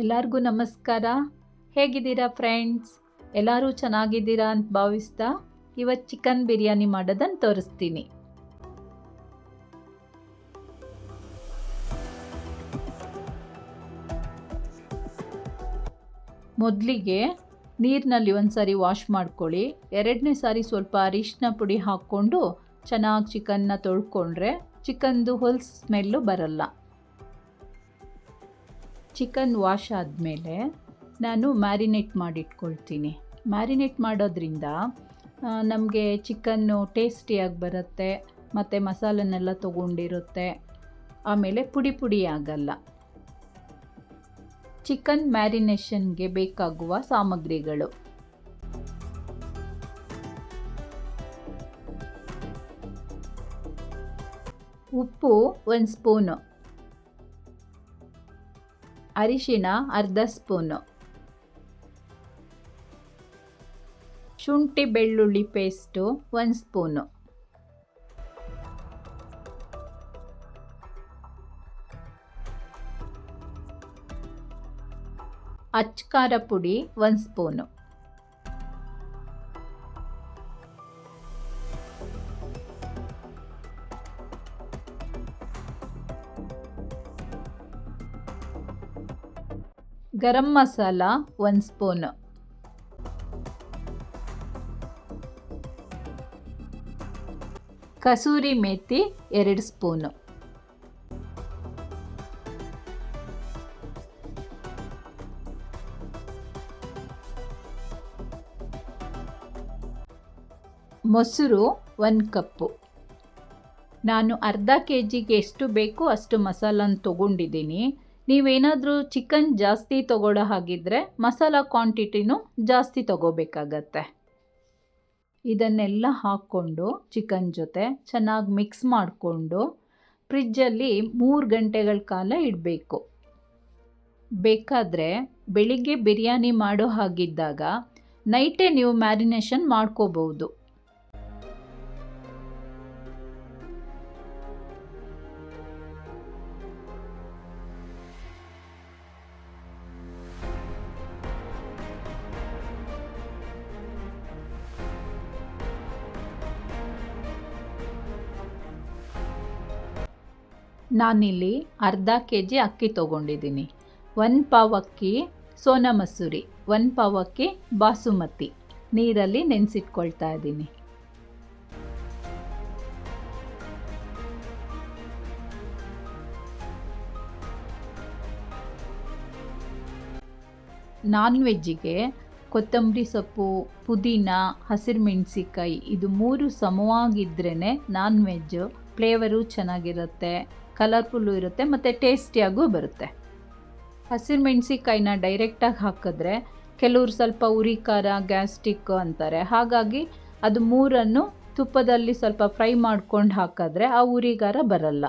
ಎಲ್ಲರಿಗೂ ನಮಸ್ಕಾರ. ಹೇಗಿದ್ದೀರಾ ಫ್ರೆಂಡ್ಸ್? ಎಲ್ಲರೂ ಚೆನ್ನಾಗಿದ್ದೀರಾ ಅಂತ ಭಾವಿಸ್ತಾ ಇವತ್ತು ಚಿಕನ್ ಬಿರಿಯಾನಿ ಮಾಡೋದನ್ನು ತೋರಿಸ್ತೀನಿ. ಮೊದಲಿಗೆ ನೀರಿನಲ್ಲಿ ಒಂದು ಸಾರಿ ವಾಶ್ ಮಾಡ್ಕೊಳ್ಳಿ. ಎರಡನೇ ಸಾರಿ ಸ್ವಲ್ಪ ಅರಿಶಿನ ಪುಡಿ ಹಾಕ್ಕೊಂಡು ಚೆನ್ನಾಗಿ ಚಿಕನ್ನ ತೊಳ್ಕೊಂಡ್ರೆ ಚಿಕನ್ದು ಹೊಲ್ಸ್ ಸ್ಮೆಲ್ಲು ಬರಲ್ಲ. ಚಿಕನ್ ವಾಶ್ ಆದಮೇಲೆ ನಾನು ಮ್ಯಾರಿನೇಟ್ ಮಾಡಿಟ್ಕೊಳ್ತೀನಿ. ಮ್ಯಾರಿನೇಟ್ ಮಾಡೋದ್ರಿಂದ ನಮಗೆ ಚಿಕನ್ನು ಟೇಸ್ಟಿಯಾಗಿ ಬರುತ್ತೆ ಮತ್ತು ಮಸಾಲನ್ನೆಲ್ಲ ತೊಗೊಂಡಿರುತ್ತೆ, ಆಮೇಲೆ ಪುಡಿ ಪುಡಿ ಆಗಲ್ಲ. ಚಿಕನ್ ಮ್ಯಾರಿನೇಷನ್ಗೆ ಬೇಕಾಗುವ ಸಾಮಗ್ರಿಗಳು: ಉಪ್ಪು 1 ಸ್ಪೂನು, ಅರಿಶಿಣ ಅರ್ಧ ಸ್ಪೂನು, ಶುಂಠಿ ಬೆಳ್ಳುಳ್ಳಿ ಪೇಸ್ಟು 1 ಸ್ಪೂನು, ಅಚ್ಕಾರ ಪುಡಿ 1 spoon, garam masala 1 spoon, kasuri methi 2 spoon, ಮೊಸರು 1 ಕಪ್ಪು. ನಾನು ಅರ್ಧ ಕೆಜಿಗೆ ಎಷ್ಟು ಬೇಕೋ ಅಷ್ಟು ಮಸಾಲನ ತೊಗೊಂಡಿದ್ದೀನಿ. ನೀವೇನಾದರೂ ಚಿಕನ್ ಜಾಸ್ತಿ ತೊಗೊಳ್ಳೋ ಹಾಗಿದ್ದರೆ ಮಸಾಲ ಕ್ವಾಂಟಿಟಿನೂ ಜಾಸ್ತಿ ತೊಗೋಬೇಕಾಗತ್ತೆ. ಇದನ್ನೆಲ್ಲ ಹಾಕ್ಕೊಂಡು ಚಿಕನ್ ಜೊತೆ ಚೆನ್ನಾಗಿ ಮಿಕ್ಸ್ ಮಾಡಿಕೊಂಡು ಫ್ರಿಜ್ಜಲ್ಲಿ 3 ಗಂಟೆಗಳ ಕಾಲ ಇಡಬೇಕು. ಬೇಕಾದರೆ ಬೆಳಿಗ್ಗೆ ಬಿರಿಯಾನಿ ಮಾಡೋ ಹಾಗಿದ್ದಾಗ ನೈಟೇ ನೀವು ಮ್ಯಾರಿನೇಷನ್ ಮಾಡ್ಕೋಬಹುದು. ನಾನಿಲ್ಲಿ ಅರ್ಧ ಕೆಜಿ ಅಕ್ಕಿ ತೊಗೊಂಡಿದ್ದೀನಿ. 1 ಪಾವ್ ಅಕ್ಕಿ ಸೋನಾ ಮಸೂರಿ, 1 ಪಾವ್ ಅಕ್ಕಿ ಬಾಸುಮತಿ ನೀರಲ್ಲಿ ನೆನೆಸಿಟ್ಕೊಳ್ತಾ ಇದ್ದೀನಿ. ನಾನ್ ವೆಜ್ಜಿಗೆ ಕೊತ್ತಂಬರಿ ಸೊಪ್ಪು, ಪುದೀನ, ಹಸಿರು ಮೆಣಸಿಕಾಯಿ ಇದು 3 ಸಮವಾಗಿದ್ರೇ ನಾನ್ ವೆಜ್ಜು ಫ್ಲೇವರು ಚೆನ್ನಾಗಿರುತ್ತೆ, ಕಲರ್ಫುಲ್ಲು ಇರುತ್ತೆ ಮತ್ತು ಟೇಸ್ಟಿಯಾಗೂ ಬರುತ್ತೆ. ಹಸಿರು ಮೆಣಸಿಕಾಯಿನ ಡೈರೆಕ್ಟಾಗಿ ಹಾಕಿದ್ರೆ ಕೆಲವರು ಸ್ವಲ್ಪ ಉರಿ ಖಾರ, ಗ್ಯಾಸ್ಟ್ರಿಕ್ಕು ಅಂತಾರೆ. ಹಾಗಾಗಿ ಅದು 3 ತುಪ್ಪದಲ್ಲಿ ಸ್ವಲ್ಪ ಫ್ರೈ ಮಾಡ್ಕೊಂಡು ಹಾಕಿದ್ರೆ ಆ ಉರಿ ಖಾರ ಬರಲ್ಲ.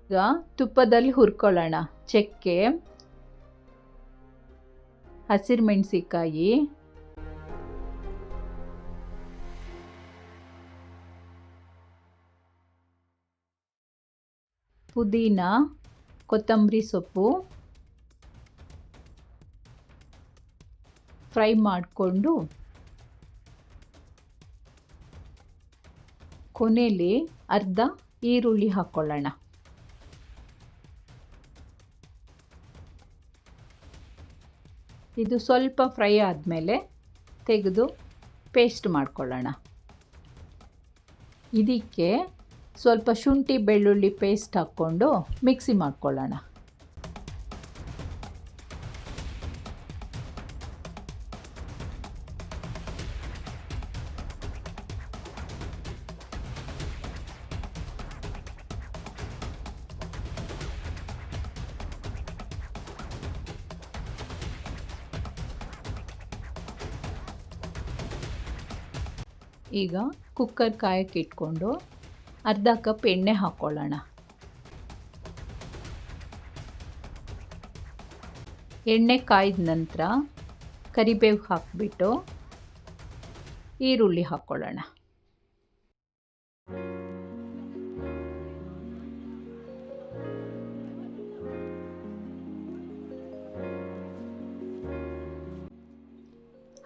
ಈಗ ತುಪ್ಪದಲ್ಲಿ ಹುರ್ಕೊಳ್ಳೋಣ. ಚಕ್ಕೆ, ಹಸಿರು ಮೆಣಸಿಕಾಯಿ, ಪುದೀನ, ಕೊತ್ತಂಬರಿ ಸೊಪ್ಪು ಫ್ರೈ ಮಾಡಿಕೊಂಡು ಕೊನೆಯಲ್ಲಿ ಅರ್ಧ ಈರುಳ್ಳಿ ಹಾಕ್ಕೊಳ್ಳೋಣ. ಇದು ಸ್ವಲ್ಪ ಫ್ರೈ ಆದಮೇಲೆ ತೆಗೆದು ಪೇಸ್ಟ್ ಮಾಡ್ಕೊಳ್ಳೋಣ. ಇದಕ್ಕೆ ಸ್ವಲ್ಪ ಶುಂಠಿ ಬೆಳ್ಳುಳ್ಳಿ ಪೇಸ್ಟ್ ಹಾಕ್ಕೊಂಡು ಮಿಕ್ಸಿ ಮಾಡ್ಕೊಳ್ಳೋಣ. ಈಗ ಕುಕ್ಕರ್ ಕಾಯಕ್ಕೆ ಇಟ್ಕೊಂಡು ಅರ್ಧ ಕಪ್ ಎಣ್ಣೆ ಹಾಕ್ಕೊಳ್ಳೋಣ. ಎಣ್ಣೆ ಕಾಯ್ದ ನಂತರ ಕರಿಬೇವು ಹಾಕಿಬಿಟ್ಟು ಈರುಳ್ಳಿ ಹಾಕ್ಕೊಳ್ಳೋಣ.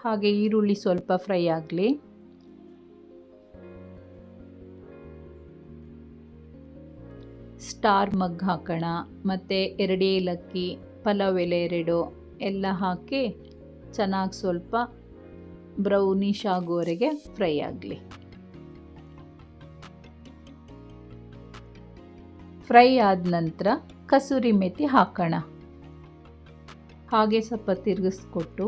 ಹಾಗೆ ಈರುಳ್ಳಿ ಸ್ವಲ್ಪ ಫ್ರೈ ಆಗಲಿ. ಸ್ಟಾರ್ ಮಗ್ ಹಾಕೋಣ, ಮತ್ತು 2 ಏಲಕ್ಕಿ, ಪಲಾವ್ ಎಲೆ 2 ಎಲ್ಲ ಹಾಕಿ ಚೆನ್ನಾಗಿ ಸ್ವಲ್ಪ ಬ್ರೌನಿಷ್ ಆಗೋವರೆಗೆ ಫ್ರೈ ಆಗಲಿ. ಫ್ರೈ ಆದ ನಂತರ ಕಸೂರಿ ಮೆಥಿ ಹಾಕೋಣ. ಹಾಗೆ ಸ್ವಲ್ಪ ತಿರುಗಿಸ್ಕೊಟ್ಟು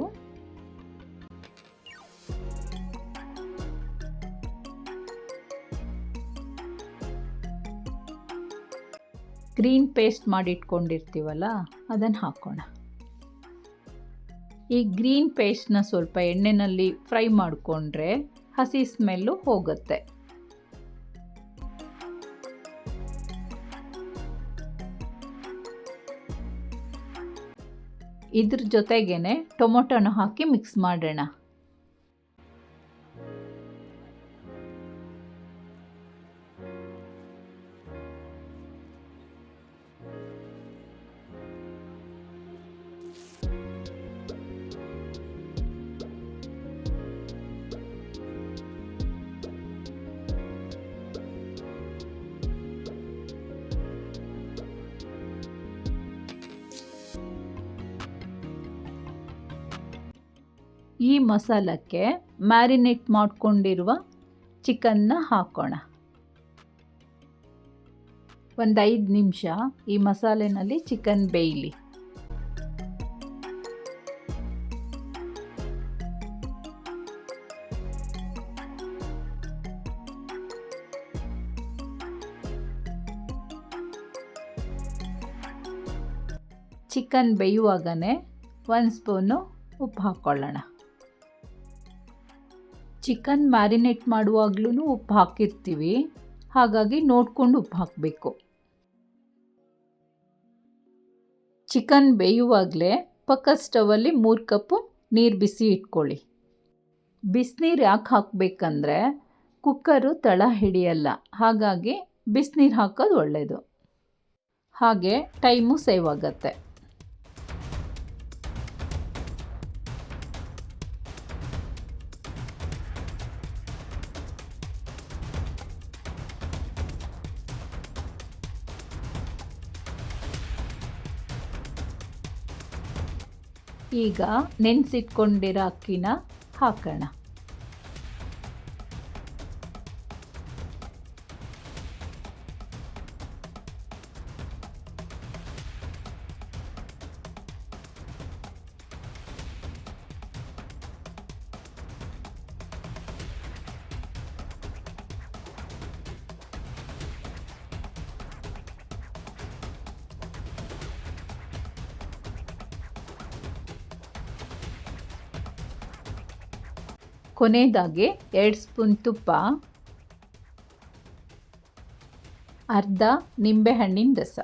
ಗ್ರೀನ್ ಪೇಸ್ಟ್ ಮಾಡಿಟ್ಕೊಂಡಿರ್ತೀವಲ್ಲ ಅದನ್ನು ಹಾಕೋಣ. ಈ ಗ್ರೀನ್ ಪೇಸ್ಟ್ನ ಸ್ವಲ್ಪ ಎಣ್ಣೆಯಲ್ಲಿ ಫ್ರೈ ಮಾಡಿಕೊಂಡ್ರೆ ಹಸಿ ಸ್ಮೆಲ್ಲು ಹೋಗುತ್ತೆ. ಇದ್ರ ಜೊತೆಗೇನೆ ಟೊಮೊಟೊನ ಹಾಕಿ ಮಿಕ್ಸ್ ಮಾಡೋಣ. ಈ ಮಸಾಲಕ್ಕೆ ಮ್ಯಾರಿನೇಟ್ ಮಾಡಿಕೊಂಡಿರುವ ಚಿಕನ್ನ ಹಾಕೋಣ. ಒಂದು 5 ನಿಮಿಷ ಈ ಮಸಾಲೆನಲ್ಲಿ ಚಿಕನ್ ಬೇಯಲಿ. ಚಿಕನ್ ಬೇಯುವಾಗನೇ 1 ಸ್ಪೂನು ಉಪ್ಪು ಹಾಕ್ಕೊಳ್ಳೋಣ. ಚಿಕನ್ ಮ್ಯಾರಿನೇಟ್ ಮಾಡುವಾಗ್ಲೂ ಉಪ್ಪು ಹಾಕಿರ್ತೀವಿ, ಹಾಗಾಗಿ ನೋಡಿಕೊಂಡು ಉಪ್ಪು ಹಾಕಬೇಕು. ಚಿಕನ್ ಬೇಯುವಾಗಲೇ ಪಕ್ಕದ ಸ್ಟವಲ್ಲಿ 3 ಕಪ್ಪು ನೀರು ಬಿಸಿ ಇಟ್ಕೊಳ್ಳಿ. ಬಿಸಿನೀರು ಯಾಕೆ ಹಾಕಬೇಕಂದ್ರೆ ಕುಕ್ಕರು ತಳ ಹಿಡಿಯಲ್ಲ, ಹಾಗಾಗಿ ಬಿಸಿನೀರು ಹಾಕೋದು ಒಳ್ಳೆಯದು. ಹಾಗೆ ಟೈಮು ಸೇವ್ ಆಗುತ್ತೆ. ಈಗ ನೆನೆಸಿಟ್ಕೊಂಡಿರೋ ಅಕ್ಕಿನ ಹಾಕೋಣ. ಕೊನೆಯದಾಗಿ 2 ಸ್ಪೂನ್ ತುಪ್ಪ, ಅರ್ಧ ನಿಂಬೆಹಣ್ಣಿನ ರಸ.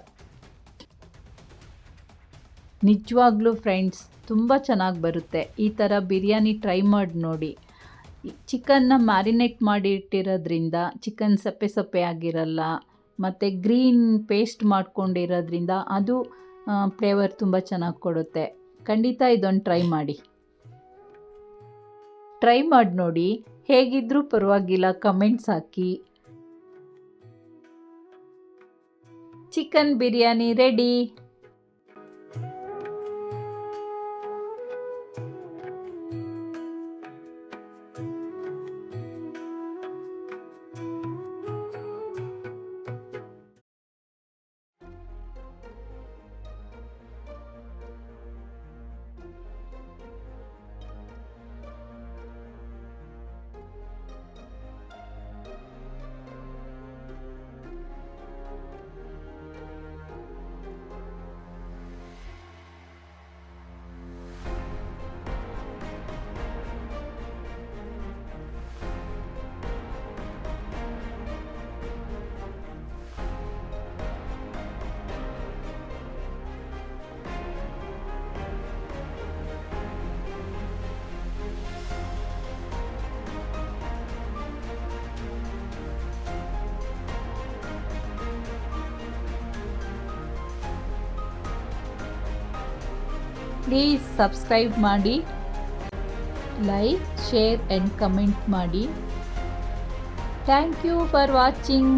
ನಿಜವಾಗ್ಲೂ ಫ್ರೆಂಡ್ಸ್ ತುಂಬ ಚೆನ್ನಾಗಿ ಬರುತ್ತೆ. ಈ ಥರ ಬಿರಿಯಾನಿ ಟ್ರೈ ಮಾಡಿ ನೋಡಿ. ಚಿಕನ್ನ ಮ್ಯಾರಿನೇಟ್ ಮಾಡಿ ಇಟ್ಟಿರೋದ್ರಿಂದ ಚಿಕನ್ ಸಪ್ಪೆ ಸಪ್ಪೆ ಆಗಿರಲ್ಲ, ಮತ್ತು ಗ್ರೀನ್ ಪೇಸ್ಟ್ ಮಾಡ್ಕೊಂಡಿರೋದ್ರಿಂದ ಅದು ಫ್ಲೇವರ್ ತುಂಬ ಚೆನ್ನಾಗಿ ಕೊಡುತ್ತೆ. ಖಂಡಿತ ಇದೊಂದು ಟ್ರೈ ಮಾಡಿ. ಟ್ರೈ ಮಾಡಿ ನೋಡಿ, ಹೇಗಿದ್ರೂ ಪರವಾಗಿಲ್ಲ ಕಮೆಂಟ್ಸ್ ಹಾಕಿ. Chicken biryani ready. Please subscribe ಮಾಡಿ, ಲೈಕ್, ಶೇರ್ ಆ್ಯಂಡ್ ಕಮೆಂಟ್ ಮಾಡಿ. Thank you for watching.